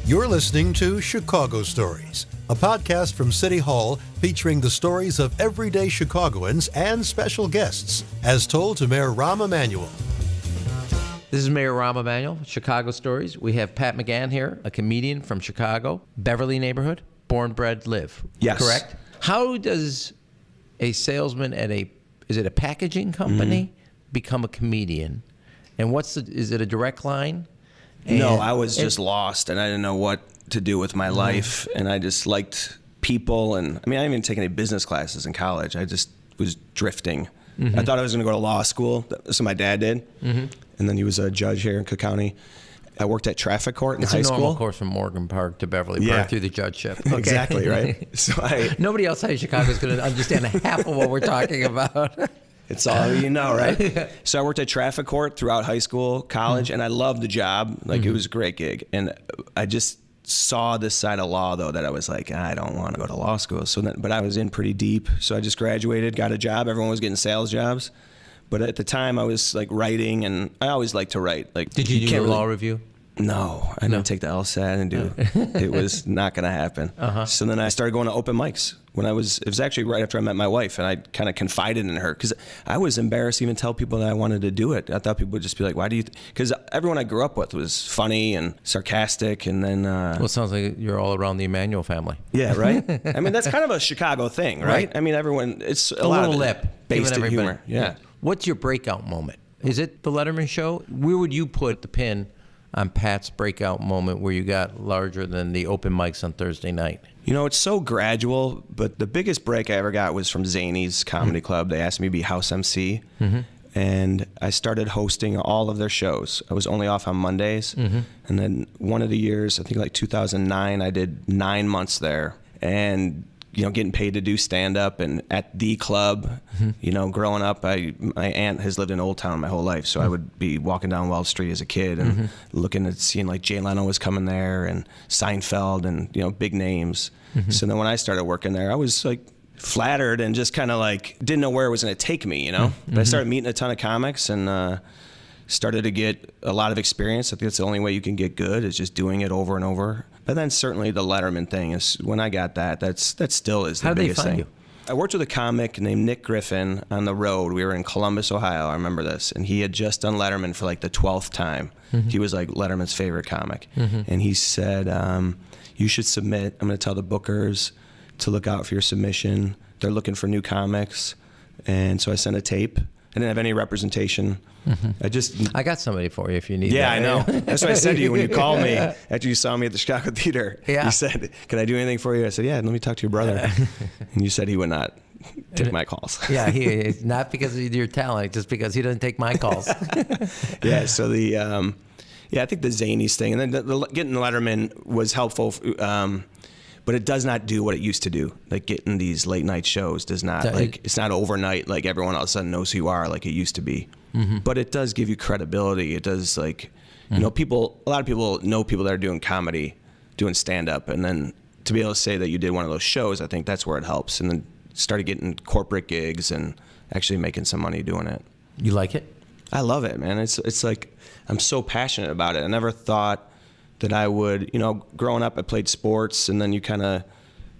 You're listening to Chicago Stories, a podcast from City Hall featuring the stories of everyday Chicagoans and special guests, as told to Mayor Emanuel. This is Mayor Emanuel, Chicago Stories. We have Pat McGann here, a comedian from Chicago, Beverly neighborhood, born, bred, live. Yes. Correct? How does a salesman at is it a packaging company, become a comedian? And is it a direct line? No, I was just lost, and I didn't know what to do with my life, and I just liked people, and I didn't even take any business classes in college. I just was drifting. I thought I was going to go to law school. That's what my dad did, and then he was a judge here in Cook County. I worked at traffic court in high school. It's a normal course from Morgan Park to Beverly Park through the judgeship. Okay. Exactly, right? So Nobody outside of Chicago is going to understand half of what we're talking about. It's all you know, right? So I worked at traffic court throughout high school, college, and I loved the job. Like, it was a great gig. And I just saw this side of law, though, that I was like, I don't want to go to law school. But I was in pretty deep. So I just graduated, got a job. Everyone was getting sales jobs. But at the time, I was like writing, and I always liked to write. Like, did you do a law review? No, I didn't take the LSAT and do it. It was not going to happen. So then I started going to open mics. It was actually right after I met my wife, and I kind of confided in her because I was embarrassed to even tell people that I wanted to do it. I thought people would just be like, why do you? Because everyone I grew up with was funny and sarcastic, and then. Well, it sounds like you're all around the Emanuel family. Yeah, right? That's kind of a Chicago thing, right? Everyone, it's a lot little of lip based in humor. Yeah. What's your breakout moment? Is it the Letterman show? Where would you put the pin on Pat's breakout moment where you got larger than the open mics on Thursday night? It's so gradual, but the biggest break I ever got was from Zany's Comedy Club. They asked me to be house MC, and I started hosting all of their shows. I was only off on Mondays, and then one of the years, I think like 2009, I did 9 months there, and getting paid to do stand-up and at the club. Growing up, my aunt has lived in Old Town my whole life, so I would be walking down Wall Street as a kid and looking at seeing like Jay Leno was coming there and Seinfeld and big names. So then when I started working there, I was like flattered and just kind of like didn't know where it was going to take me, But I started meeting a ton of comics and started to get a lot of experience. I think that's the only way you can get good is just doing it over and over. But then certainly the Letterman thing is when I got that still is the biggest thing. You? I worked with a comic named Nick Griffin on the road. We were in Columbus, Ohio. I remember this. And he had just done Letterman for like the 12th time. He was like Letterman's favorite comic. And he said, you should submit. I'm going to tell the bookers to look out for your submission. They're looking for new comics. And so I sent a tape. I didn't have any representation. I got somebody for you if you need that. I know. That's what I said to you when you called me after you saw me at the Chicago Theater. Yeah. You said, can I do anything for you? I said, yeah, let me talk to your brother. And you said he would not take my calls. Yeah, he not because of your talent, just because he doesn't take my calls. Yeah, so I think the Zanies thing, and then getting the Letterman was helpful, but it does not do what it used to do. Like getting these late night shows does not, it's not overnight, like everyone all of a sudden knows who you are like it used to be. But it does give you credibility. It does a lot of people know people that are doing comedy, doing stand-up, and then to be able to say that you did one of those shows, I think that's where it helps. And then started getting corporate gigs and actually making some money doing it. You like it? I love it, man. It's like, I'm so passionate about it. I never thought that I would, growing up I played sports, and then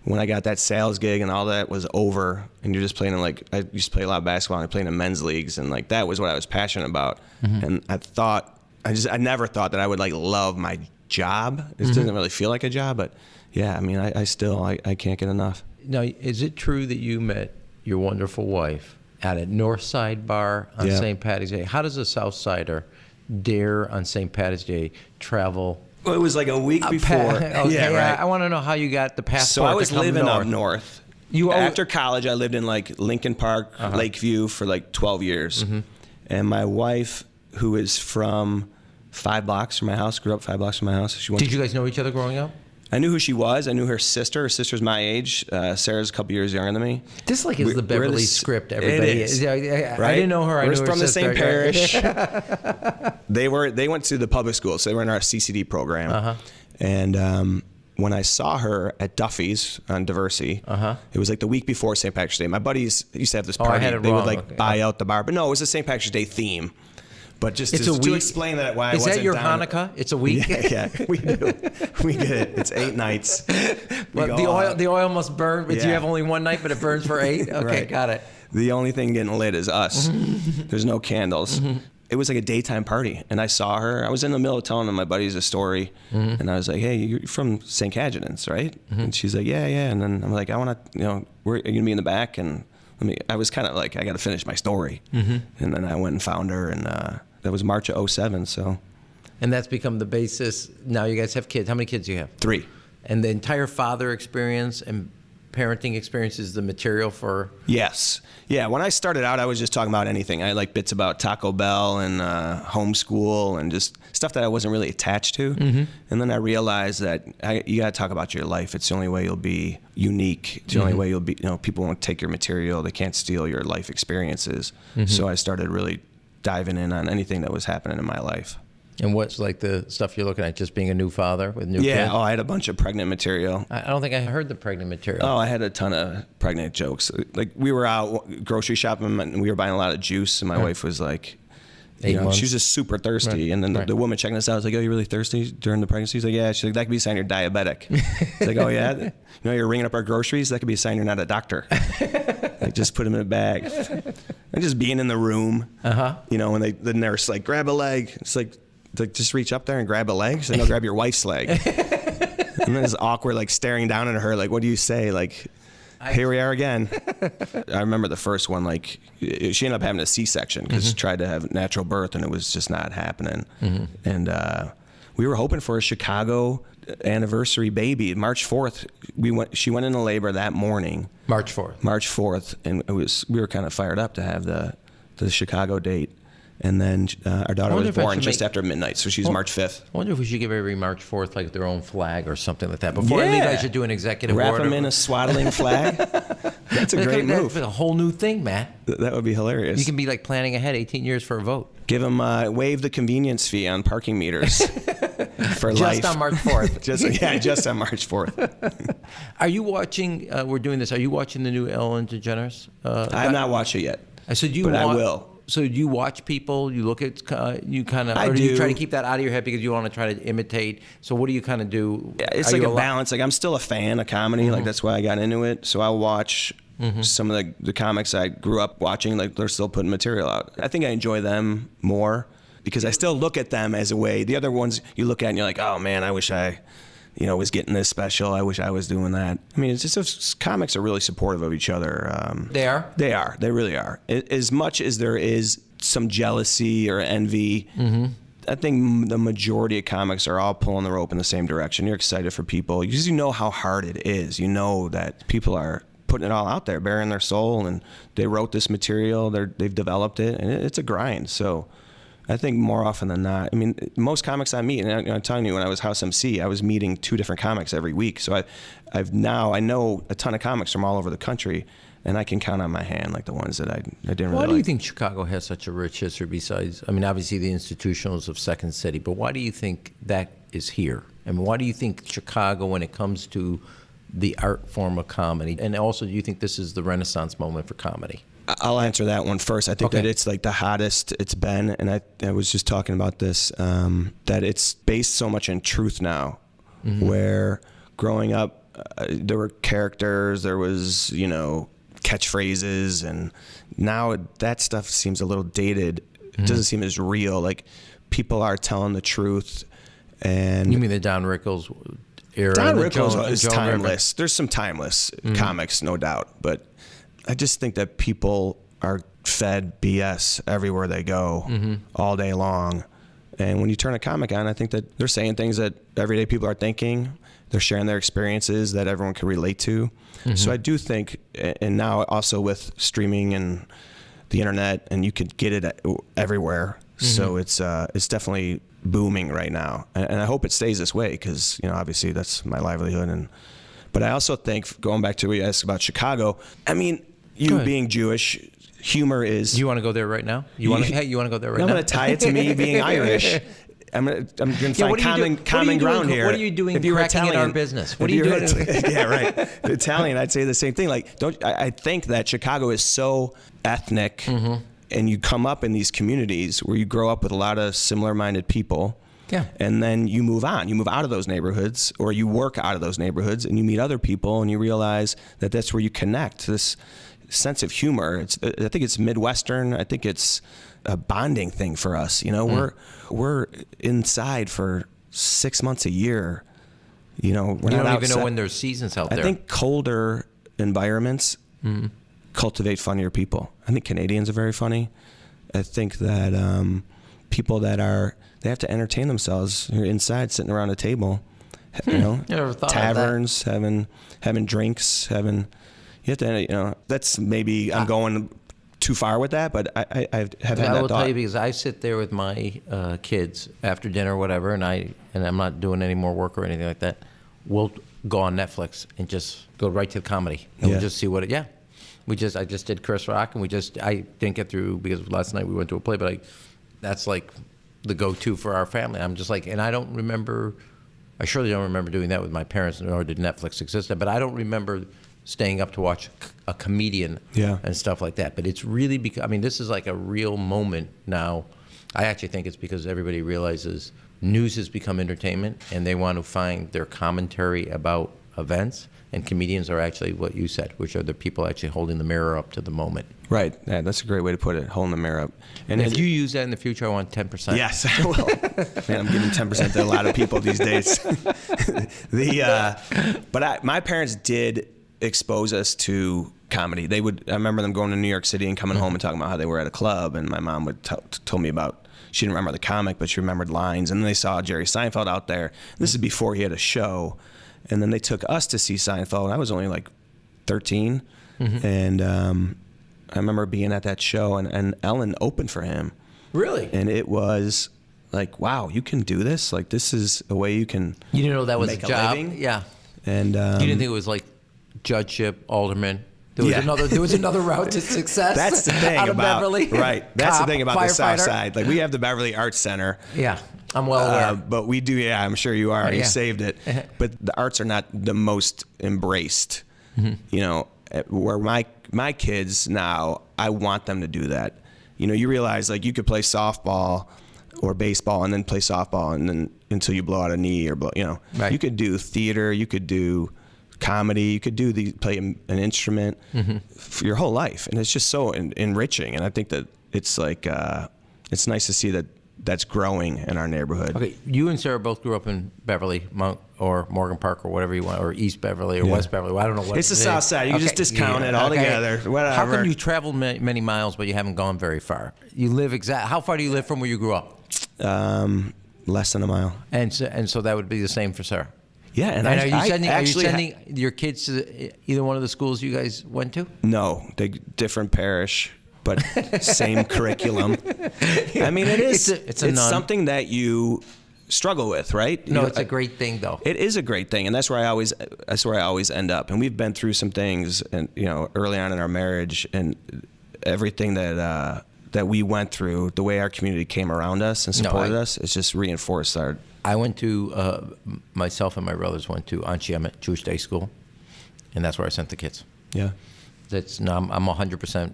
when I got that sales gig and all that was over, and you're just playing in I used to play a lot of basketball and I played in men's leagues, and that was what I was passionate about. And I never thought that I would love my job. It doesn't really feel like a job, but yeah, I can't get enough. Now, is it true that you met your wonderful wife at a North Side bar on St. Patty's Day? How does a South Sider dare on St. Patty's Day travel? Well, it was like a week before. Okay, yeah, right. I want to know how you got the passport. So I was living north. up north. After college, I lived in Lincoln Park, Lakeview for 12 years. And my wife, who is from 5 blocks from my house, grew up 5 blocks from my house. Did you guys know each other growing up? I knew who she was. I knew her sister. Her sister's my age. Sarah's a couple years younger than me. This is the Beverly script. Everybody it is. Right? I didn't know her. I knew her from sister. the same parish. They went to the public school, so they were in our CCD program. And when I saw her at Duffy's on Diversey, it was the week before St. Patrick's Day. My buddies used to have this party. I had it they wrong. would buy out the bar, but no, it was the St. Patrick's Day theme. But just It's to explain that why I Is wasn't that your down. Hanukkah? It's a week? Yeah, we do. We get it. It's 8 nights. Well, the oil must burn, but you have only one night, but it burns for 8? Okay, Right. got it. The only thing getting lit is us. There's no candles. It was like a daytime party, and I saw her. I was in the middle of telling my buddies a story, and I was like, "Hey, you're from St. Cajedon's, right?" And she's like, "Yeah, yeah." And then I'm like, "I want to, are you gonna be in the back?" And I was kind of like, I got to finish my story, and then I went and found her, and that was March of 2007. So, and that's become the basis. Now you guys have kids. How many kids do you have? 3. And the entire father experience and parenting experience is the material for... Yes. Yeah, when I started out, I was just talking about anything. I had like bits about Taco Bell and homeschool and just stuff that I wasn't really attached to. And then I realized that you got to talk about your life. It's the only way you'll be unique. It's the only way you'll be, people won't take your material. They can't steal your life experiences. So I started really diving in on anything that was happening in my life. And what's like the stuff you're looking at, just being a new father with new kids? Yeah, I had a bunch of pregnant material. I don't think I heard the pregnant material. Oh, I had a ton of pregnant jokes. Like we were out grocery shopping and we were buying a lot of juice, and my wife was like, 8 months. she was just super thirsty. And then the woman checking us out was like, "Oh, you really thirsty during the pregnancy?" She's like, "Yeah." She's like, "That could be a sign you're diabetic." It's like, "Oh yeah, you're ringing up our groceries. That could be a sign you're not a doctor." Like, just put them in a bag. And just being in the room, when the nurse like, "Grab a leg," it's like just reach up there and grab a leg. She's like, "No, grab your wife's leg." And then it's awkward, like staring down at her, like, "What do you say?" Like, here we are again. I remember the first one, like, she ended up having a C-section because she tried to have natural birth and it was just not happening. And we were hoping for a Chicago anniversary baby. March 4th, she went into labor that morning. March 4th. March 4th, and we were kind of fired up to have the Chicago date. And then our daughter was born just after midnight, so she's March 5th. I wonder if we should give every March 4th like their own flag or something like that. Before I leave, I should do an executive order. Wrap them in a swaddling flag. That's a great move. That's a whole new thing, Matt. That would be hilarious. You can be like planning ahead 18 years for a vote. Give them waive the convenience fee on parking meters for life. Just on March 4th. just on March 4th. Are you watching? We're doing this. Are you watching the new Ellen DeGeneres? I have not watched it yet. I said I will. So do you watch people? You look at you kind of, or do you try to keep that out of your head because you want to try to imitate? So what do you kind of do? Yeah, it's like a balance. Like I'm still a fan of comedy. Like that's why I got into it. So I'll watch some of the comics I grew up watching. Like they're still putting material out. I think I enjoy them more because I still look at them as a way. The other ones you look at and you're like, oh man, I wish I was getting this special. I wish I was doing that. I mean, it's just comics are really supportive of each other. They are? They are. They really are. As much as there is some jealousy or envy, I think the majority of comics are all pulling the rope in the same direction. You're excited for people because you know how hard it is. You know that people are putting it all out there, bearing their soul, and they wrote this material. They've developed it, and it's a grind. So I think more often than not, I mean, most comics I meet, and I'm telling you, when I was House MC, I was meeting 2 different comics every week. So I know a ton of comics from all over the country, and I can count on my hand like the ones that I didn't really like. Why do you think Chicago has such a rich history besides, I mean, obviously the institutionals of Second City, but why do you think that is here? I mean, why do you think Chicago, when it comes to the art form of comedy, and also do you think this is the Renaissance moment for comedy? I'll answer that one first. I think that it's like the hottest it's been, and I was just talking about this, that it's based so much in truth now, where growing up, there were characters, there was, catchphrases, and now that stuff seems a little dated. It doesn't seem as real. Like, people are telling the truth. And you mean the Don Rickles era? Don Rickles is timeless. There's some timeless comics, no doubt, but I just think that people are fed BS everywhere they go all day long. And when you turn a comic on, I think that they're saying things that everyday people are thinking. They're sharing their experiences that everyone can relate to. So I do think, and now also with streaming and the internet, and you could get it everywhere. So it's definitely booming right now. And I hope it stays this way because, obviously that's my livelihood. But I also think, going back to what you asked about Chicago, I mean, you being Jewish, humor is. Do you want to go there right now? You want to go there right now? I'm going to tie it to me being Irish. I'm going to find common ground here. What are you doing? If you're cracking in our business, what are you doing? Yeah, right. Italian, I'd say the same thing. Like, I think that Chicago is so ethnic And you come up in these communities where you grow up with a lot of similar-minded people. Yeah. And then you move on. You move out of those neighborhoods, or you work out of those neighborhoods, and you meet other people, and you realize that that's where you connect. This sense of humor. I think it's Midwestern. I think it's a bonding thing for us. You know, we're inside for 6 months a year. You know, we're you not don't outside. even know when there's seasons out there. I think colder environments cultivate funnier people. I think Canadians are very funny. I think that people that they have to entertain themselves. You're inside sitting around a table, you know, Never thought taverns, having drinks, you have to, you know, that's maybe I'm going too far with that, but I have had that I will thought. tell you, because I sit there with my kids after dinner or whatever, and I'm not doing any more work or anything like that. We'll go on Netflix and just go right to the comedy, and we'll just see what I just did Chris Rock, and I didn't get through because last night we went to a play, but that's like the go-to for our family. I'm just like, and I surely don't remember doing that with my parents, nor did Netflix exist, but I don't remember staying up to watch a comedian and stuff like that. But it's really this is like a real moment now. I actually think it's because everybody realizes news has become entertainment, and they want to find their commentary about events. And comedians are actually what you said, which are the people actually holding the mirror up to the moment. Right. Yeah, that's a great way to put it, holding the mirror up. And if you use that in the future, I want 10%. Yes, I will. Man, I'm giving 10% to a lot of people these days. My parents did expose us to comedy. I remember them going to New York City and coming home and talking about how they were at a club, and my mom would told me about, she didn't remember the comic, but she remembered lines, and then they saw Jerry Seinfeld out there. This is before he had a show. And then they took us to see Seinfeld, and I was only like 13. And I remember being at that show, and Ellen opened for him. Really? And it was like, wow, you can do this? Like, this is a way you can You didn't know that was make a job? living? Yeah. And you didn't think it was like judgeship, alderman? There was another route to success. That's the thing out of about Beverly. Right. That's Cop, the thing about the South firefighter. Side. Like, we have the Beverly Arts Center. Yeah, I'm well aware. But we do. Yeah, I'm sure you are. You Yeah. saved it. But the arts are not the most embraced. You know, where my kids now, I want them to do that. You know, you realize like you could play softball or baseball and then play softball and then until you blow out a knee or Right. You could do theater, you could do comedy, you could play an instrument for your whole life, and it's just so enriching. And I think that it's like it's nice to see that that's growing in our neighborhood. Okay, you and Sarah both grew up in Beverly, or Morgan Park, or whatever you want, or East Beverly, or West Beverly. Well, I don't know what. It's the South Side. You can just discount it all together. Whatever. How come you traveled many miles, but you haven't gone very far? You live How far do you live from where you grew up? Less than a mile. And so that would be the same for Sarah. Yeah, and are you sending your kids to either one of the schools you guys went to? No, they different parish, but same curriculum. I mean, it is. It's something that you struggle with, right? No, it's a great thing, though. It is a great thing, and that's where I always end up. And we've been through some things, and early on in our marriage, and everything that we went through, the way our community came around us and supported us, it's just reinforced our. I went to myself and my brothers went to Anshe Emmett Jewish Day School, and that's where I sent the kids. Yeah, I'm 100%.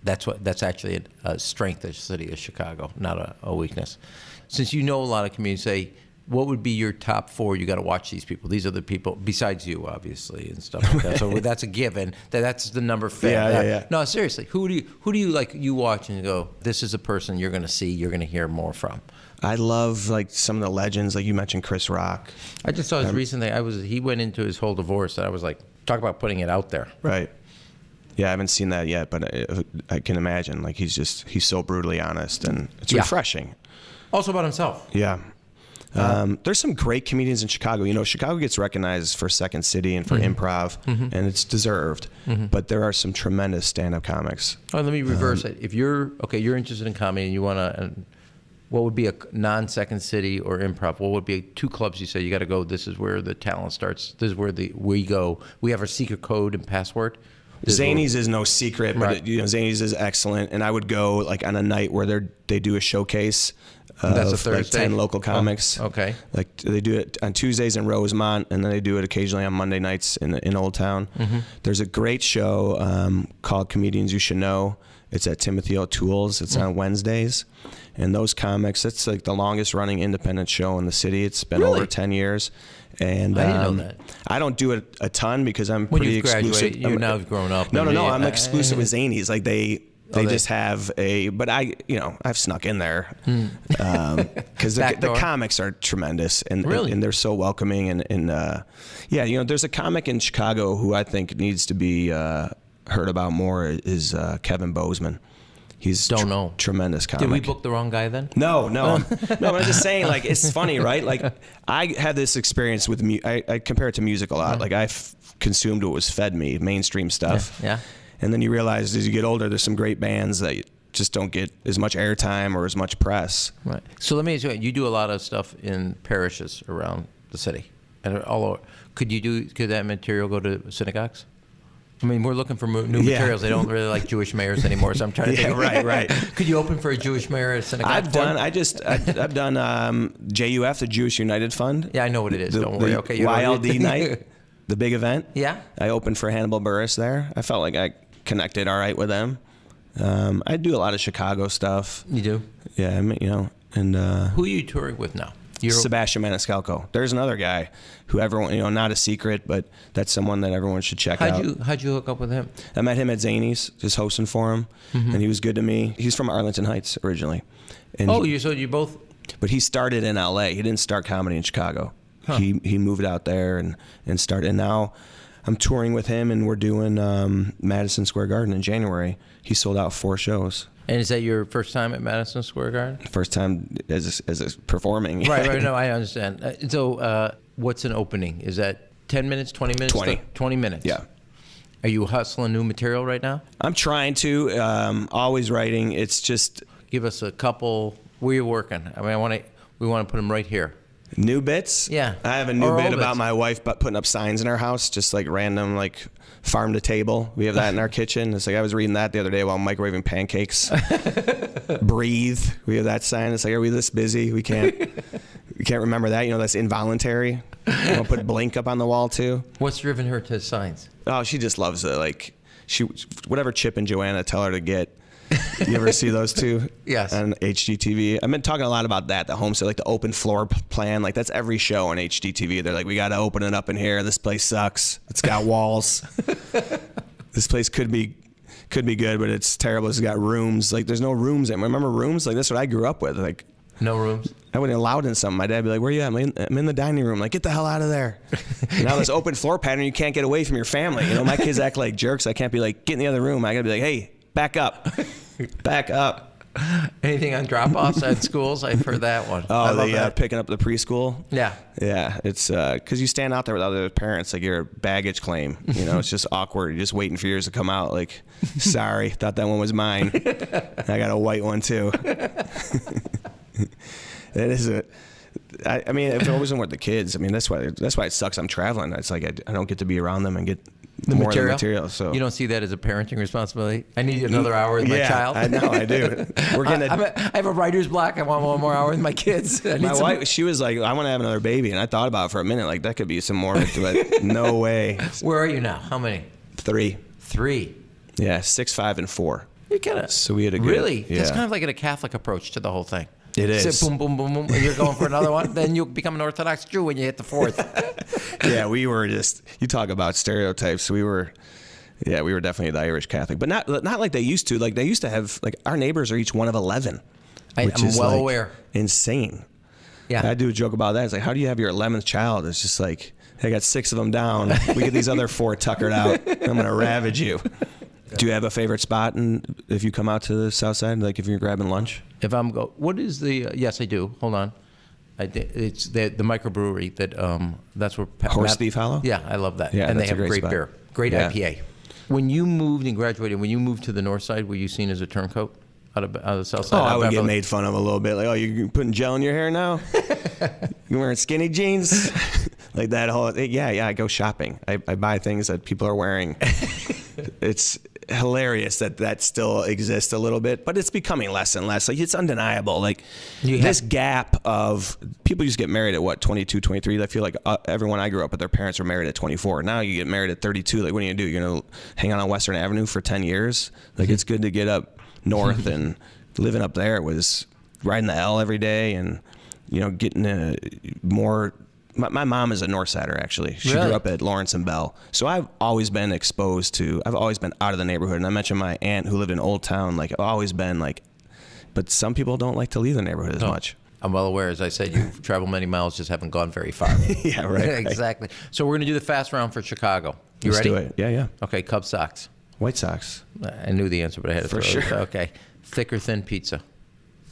That's actually a strength of the city of Chicago, not a weakness. Since you know a lot of communities, say, what would be your top 4? You got to watch these people. These are the people besides you, obviously, and stuff like that. So that's a given. That's the number 5. Yeah. No, seriously, who do you like? You watch and you go, this is a person you're going to see, you're going to hear more from. I love like some of the legends, like you mentioned Chris Rock. I just saw his recent thing. He went into his whole divorce, and I was like, talk about putting it out there. Right. Yeah, I haven't seen that yet, but I can imagine. Like he's so brutally honest, and it's refreshing. Also about himself. Yeah. There's some great comedians in Chicago. Chicago gets recognized for Second City and for improv, and it's deserved. But there are some tremendous stand-up comics. Oh, let me reverse it. If you're interested in comedy and you want to, what would be a non-Second City or improv? What would be 2 clubs you say you got to go? This is where the talent starts. This is where we go. We have our secret code and password. Zanies is no secret, but right. Zanies is excellent, and I would go like on a night where they do a showcase. That's a Thursday. Like 10 local comics. Okay. Like they do it on Tuesdays in Rosemont, and then they do it occasionally on Monday nights in Old Town. There's a great show called Comedians You Should Know. It's at Timothy O'Toole's. It's on Wednesdays. And those comics, it's like the longest running independent show in the city. It's been over 10 years. And I didn't know that. I don't do it a ton because I'm When pretty you've graduated, exclusive. you're now grown up. No. I'm exclusive with Zanies. Like they just have but I've snuck in there because the comics are tremendous and they're so welcoming and there's a comic in Chicago who I think needs to be heard about more is Kevin Bozeman. He's tremendous comic. Did we book the wrong guy then? No. I'm just saying, like, it's funny, right? Like, I had this experience with I compare it to music a lot. Like, consumed what was fed me, mainstream stuff. Yeah. And then you realize as you get older, there's some great bands that just don't get as much airtime or as much press. Right. So let me ask you, you do a lot of stuff in parishes around the city and all over. Could that material go to synagogues? I mean, we're looking for new materials. They don't really like Jewish mayors anymore, so I'm trying to think. Right. Could you open for a Jewish mayor at a synagogue? I've done JUF, the Jewish United Fund. Yeah, I know what it is. Don't worry. Okay. YLD night, the big event. Yeah. I opened for Hannibal Buress there. I felt like I connected all right with them. I do a lot of Chicago stuff. You do? Yeah, and who are you touring with now? Sebastian Maniscalco. There's another guy who everyone, not a secret, but that's someone that everyone should check out. How'd you hook up with him? I met him at Zanies, just hosting for him, and he was good to me. He's from Arlington Heights originally. And so you both? But he started in LA. He didn't start comedy in Chicago. Huh. He moved out there and started. And now I'm touring with him, and we're doing Madison Square Garden in January. He sold out 4 shows. And is that your first time at Madison Square Garden? First time as a performing. Right. No, I understand. So what's an opening? Is that 10 minutes, 20 minutes? 20 minutes. Yeah. Are you hustling new material right now? I'm trying to. Always writing. It's just. Give us a couple. Where you working? I mean, we want to put them right here. New bits? Yeah. I have a new bit about my wife putting up signs in our house, just like random, like farm to table. We have that in our kitchen. It's like I was reading that the other day while microwaving pancakes. Breathe. We have that sign. It's like, are we this busy? We can't remember that. That's involuntary. You want to put blink up on the wall too. What's driven her to signs? Oh, she just loves it. Like whatever Chip and Joanna tell her to get. You ever see those two? Yes. On HGTV. I've been talking a lot about that, the homestead, like the open floor plan. Like that's every show on HGTV. They're like, we got to open it up in here. This place sucks. It's got walls. This place could be good, but it's terrible. It's got rooms. Like there's no rooms. Remember rooms? Like that's what I grew up with. Like no rooms. I wasn't allowed in something. My dad would be like, where are you at? I'm in the dining room. Like, get the hell out of there. Now this open floor pattern, you can't get away from your family. My kids act like jerks. I can't be like, get in the other room. I got to be like, hey, back up. Back up. Anything on drop-offs at schools? I've heard that one. Oh, picking up the preschool? Yeah. Yeah, it's because you stand out there with other parents, like you're a baggage claim. It's just awkward. You're just waiting for yours to come out. Like, sorry, thought that one was mine. I got a white one too. It is I mean, if it wasn't with the kids, I mean, that's why it sucks. I'm traveling. It's like I don't get to be around them and get more of the material. So you don't see that as a parenting responsibility? I need another hour with my child. I know, I do. We're getting. I have a writer's block. I want 1 more hour with my kids. My wife, she was like, I want to have another baby, and I thought about it for a minute. Like that could be some more, but no way. Where are you now? How many? 3. 3. Yeah, 6, 5, and 4. You gotta. So we had a good. Really? Yeah. That's kind of like a Catholic approach to the whole thing. It is. Boom, boom, boom, boom. And you're going for another one. Then you become an Orthodox Jew when you hit the 4th. Yeah, we were just. You talk about stereotypes. We were definitely the Irish Catholic, but not like they used to. Like they used to have. Like our neighbors are each one of 11. I'm well aware. Insane. Yeah. I do a joke about that. It's like, how do you have your 11th child? It's just like, I got 6 of them down. We get these other 4 tuckered out. I'm gonna ravage you. Do you have a favorite spot if you come out to the south side, like if you're grabbing lunch? What is the? Yes, I do. Hold on. It's the microbrewery that's where Horse Thief Hollow. Yeah, I love that. Yeah, and they have great great spot. beer, great IPA. When you moved and graduated, when you moved to the north side, were you seen as a turncoat out of the south side? Oh, I would get made fun of a little bit. Like, oh, you're putting gel in your hair now? You're wearing skinny jeans? Like that whole. Yeah. I go shopping. I buy things that people are wearing. It's hilarious that still exists a little bit, but it's becoming less and less. Like it's undeniable. Like this gap of people used to get married at 22, 23. I feel like everyone I grew up with, their parents were married at 24. Now you get married at 32. Like what are you gonna do? You're gonna hang out on Western Avenue for 10 years? Like it's good to get up north, and living up there was riding the L every day, and getting more. My mom is a North Sider, actually. She Really? grew up at Lawrence and Bell. So I've always been exposed to, I've always been out of the neighborhood. And I mentioned my aunt who lived in Old Town. Like, I've always been like, but some people don't like to leave the neighborhood as much. I'm well aware. As I said, you've traveled many miles, just haven't gone very far. Yeah, right. Exactly. So we're going to do the fast round for Chicago. You Let's ready? do it. Yeah. Okay, Cubs, Sox. White Sox. I knew the answer, but I had to For throw it. sure. Okay. Thick or thin pizza?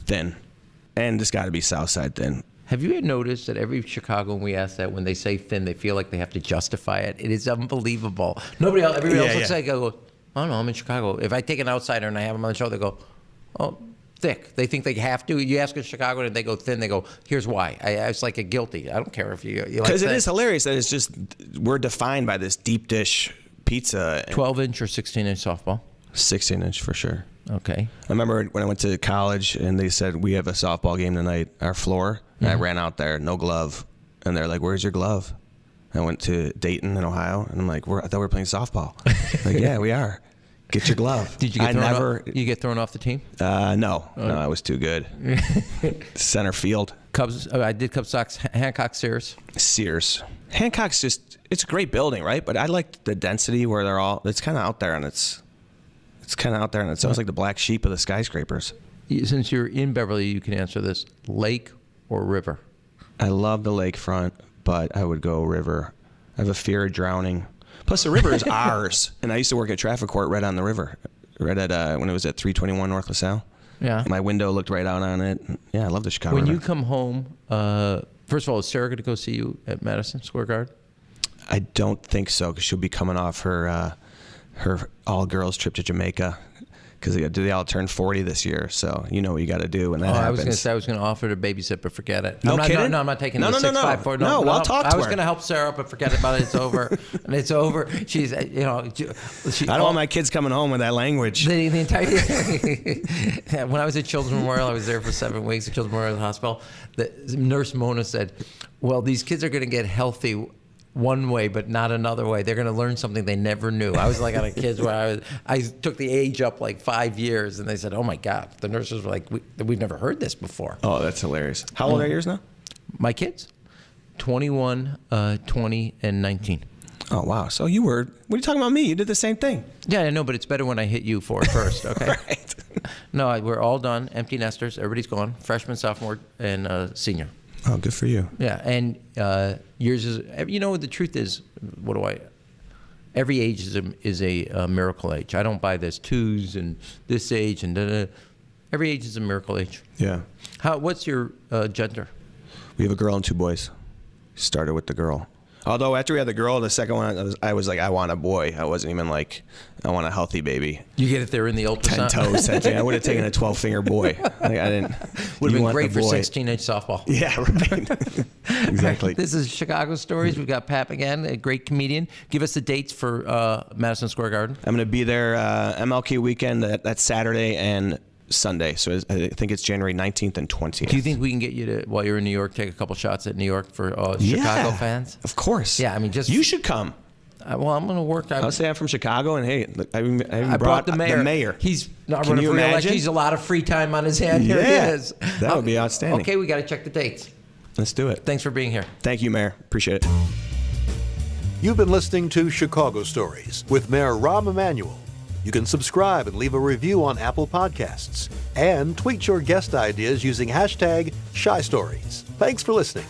Thin. And it's got to be Southside thin. Have you noticed that every Chicagoan we ask that, when they say thin, they feel like they have to justify it? It is unbelievable. Everybody else looks like, I go, oh no, I'm in Chicago. If I take an outsider and I have them on the show, they go, oh, thick. They think they have to. You ask a Chicagoan and they go thin, they go, here's why. It's like a guilty. I don't care if you like Because it is hilarious that it's just, we're defined by this deep dish pizza. 12-inch or 16-inch softball? 16-inch for sure. Okay. I remember when I went to college and they said, we have a softball game tonight, our floor. And I ran out there, no glove. And they're like, where's your glove? I went to Dayton in Ohio. And I'm like, I thought we were playing softball. Like, yeah, we are. Get your glove. Did you get thrown off? You get thrown off the team? No, I was too good. Center field. Cubs. I did Cubs, Sox. Hancock, Sears. Hancock's just, it's a great building, right? But I like the density where they're all, it's kind of out there, and it sounds like the black sheep of the skyscrapers. Since you're in Beverly, you can answer this. Lake or river? I love the lakefront, but I would go river. I have a fear of drowning. Plus, the river is ours, and I used to work at traffic court right on the river, right at when it was at 321 North LaSalle. Yeah. My window looked right out on it. Yeah, I love the Chicago When River. you come home, first of all, is Sarah going to go see you at Madison Square Garden? I don't think so, because she'll be coming off her all-girls trip to Jamaica, because they all turned 40 this year. So you know what you got to do when that happens. I was going to say I was going to offer to babysit, but forget it. No kidding? No, I'm not taking No, the no, no, 654. no. I'll talk to I was her. going to help Sarah, but forget about it. It's over. And it's over. She's, I don't want my kids coming home with that language. The entire when I was at Children's Memorial, I was there for 7 weeks at Children's Memorial Hospital. The nurse Mona said, well, these kids are going to get healthy one way, but not another way. They're going to learn something they never knew. I was like on a kids where I took the age up like 5 years, and they said, oh my God. The nurses were like, we've never heard this before. Oh, that's hilarious. How old are yours now? My kids? 21, 20, and 19. Oh, wow. So what are you talking about me? You did the same thing. Yeah, I know, but it's better when I hit you for it first, okay? Right. No, we're all done. Empty nesters. Everybody's gone. Freshman, sophomore, and senior. Oh, good for you. Yeah, and yours is, the truth is, every age is a miracle age. I don't buy this twos and this age and da-da. Every age is a miracle age. Yeah. What's your gender? We have a girl and 2 boys. Started with the girl. Although after we had the girl, the second one, I was like, I want a boy. I wasn't even like, I want a healthy baby. You get it there in the ultrasound? 10 toes. I would have taken a 12-finger boy. I didn't. Would have been great for 16-inch softball. Yeah, right. Exactly. This is Chicago Stories. We've got Pat McGann, a great comedian. Give us the dates for Madison Square Garden. I'm going to be there MLK weekend. That's Saturday and Sunday. So I think it's January 19th and 20th. Do you think we can get you to, while you're in New York, take a couple shots at New York for Chicago fans? Of course. Yeah, I mean, just you should come. Well, I'm going to work. I'll say I'm from Chicago, and hey, I brought the mayor. He's not running for re-election. He's a lot of free time on his hand. Here he is. That would be outstanding. Okay, we got to check the dates. Let's do it. Thanks for being here. Thank you, Mayor. Appreciate it. You've been listening to Chicago Stories with Mayor Emanuel. You can subscribe and leave a review on Apple Podcasts and tweet your guest ideas using #ShyStories. Thanks for listening.